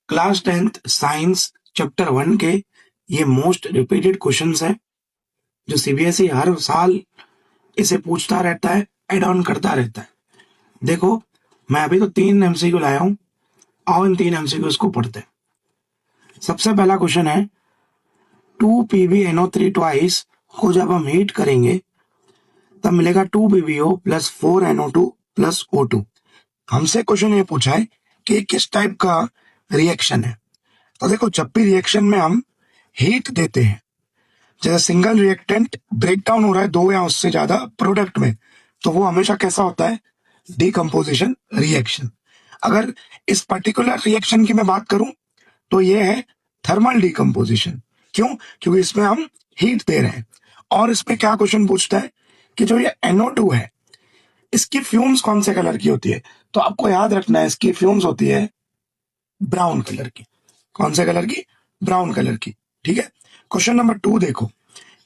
Class 10th science chapter 1 के ये most repeated questions हैं जो सीबीएसई हर साल इसे पूछता रहता है, एड ऑन करता रहता है। देखो, मैं अभी तो 3 एमसीक्यू लाया हूं। आओ इन 3 एमसीक्यूज को पढ़ते हैं। सबसे पहला क्वेश्चन है 2PbNO3 ट्वाइस को जब हम हीट करेंगे तब मिलेगा 2PbO plus 4NO2 plus O2। हमसे क्वेश्चन ये पूछा है कि किस टाइप का रिएक्शन है। तो देखो, जब भी रिएक्शन में हम हीट देते हैं, जैसे सिंगल रिएक्टेंट ब्रेक डाउन हो रहा है 2 या उससे ज्यादा प्रोडक्ट में, तो वो हमेशा कैसा होता है? Decomposition reaction. अगर इस पर्टिकुलर रिएक्शन की मैं बात करूं तो ये है थर्मल डिकम्पोजिशन। क्यों? क्योंकि इसमें हम हीट दे रहे हैं। और इसमें क्या क्वेश्चन पूछता है कि जो ये NO2 है, इसकी फ्यूम्स कौन से कलर की होती है? तो आपको याद रखना है, इसकी फ्यूम्स होती है ब्राउन कलर की। कौन से कलर की? ब्राउन कलर की। ठीक है। क्वेश्चन नंबर 2 देखो,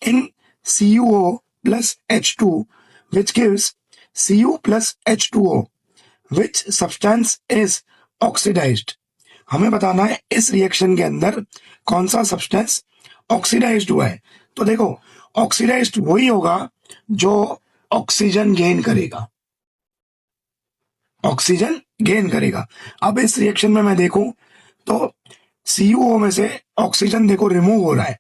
इन CuO plus H2 which gives Cu plus H2O which substance is oxidized। हमें बताना है इस रिएक्शन के अंदर कौन सा सब्सटेंस ऑक्सीडाइज्ड हुआ है। तो देखो, ऑक्सीडाइज्ड वही होगा जो ऑक्सीजन गेन करेगा। ऑक्सीजन गेन करेगा। अब इस रिएक्शन में मैं देखूं तो CuO में से ऑक्सीजन देखो रिमूव हो रहा है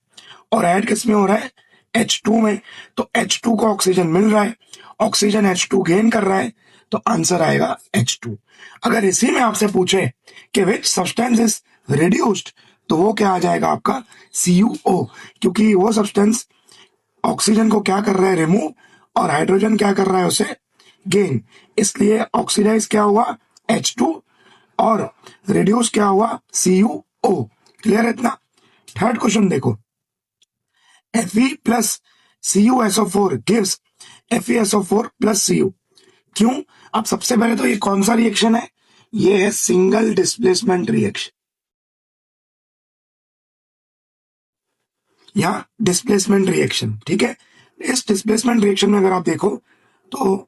और ऐड किस में हो रहा है? H2 में। तो H2 को ऑक्सीजन मिल रहा है, ऑक्सीजन H2 गेन कर रहा है, तो आंसर आएगा H2। अगर इसी में आपसे पूछे कि विच सब्सटेंस इज रिड्यूस्ड, तो वो क्या आ जाएगा आपका? CuO, क्योंकि वो सब्सटेंस ऑक्सीजन को क्या कर रहा है? रिमूव, और हाइड्रोजन क्या कर रहा है? उसे गेन। इसलिए ऑक्सीडाइज क्या हुआ? H2, और रिड्यूस क्या हुआ? CuO। क्लियर है इतना? थर्ड क्वेश्चन देखो, Fe plus CuSO4 gives FeSO4 plus Cu। क्यों? अब सबसे पहले तो ये कौन सा रिएक्शन है? ये है सिंगल डिस्प्लेसमेंट रिएक्शन या डिस्प्लेसमेंट रिएक्शन। ठीक है। इस डिस्प्लेसमेंट रिएक्शन में अगर आप देखो तो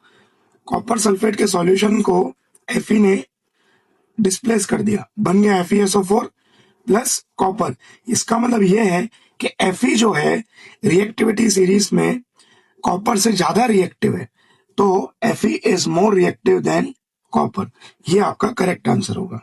कॉपर सल्फेट के सॉल्यूशन को Fe ने डिस्प्लेस कर दिया, बन गया FeSO4 प्लस कॉपर। इसका मतलब यह है कि Fe जो है रिएक्टिविटी सीरीज में कॉपर से ज्यादा रिएक्टिव है, तो Fe is more reactive than copper. ये आपका करेक्ट आंसर होगा।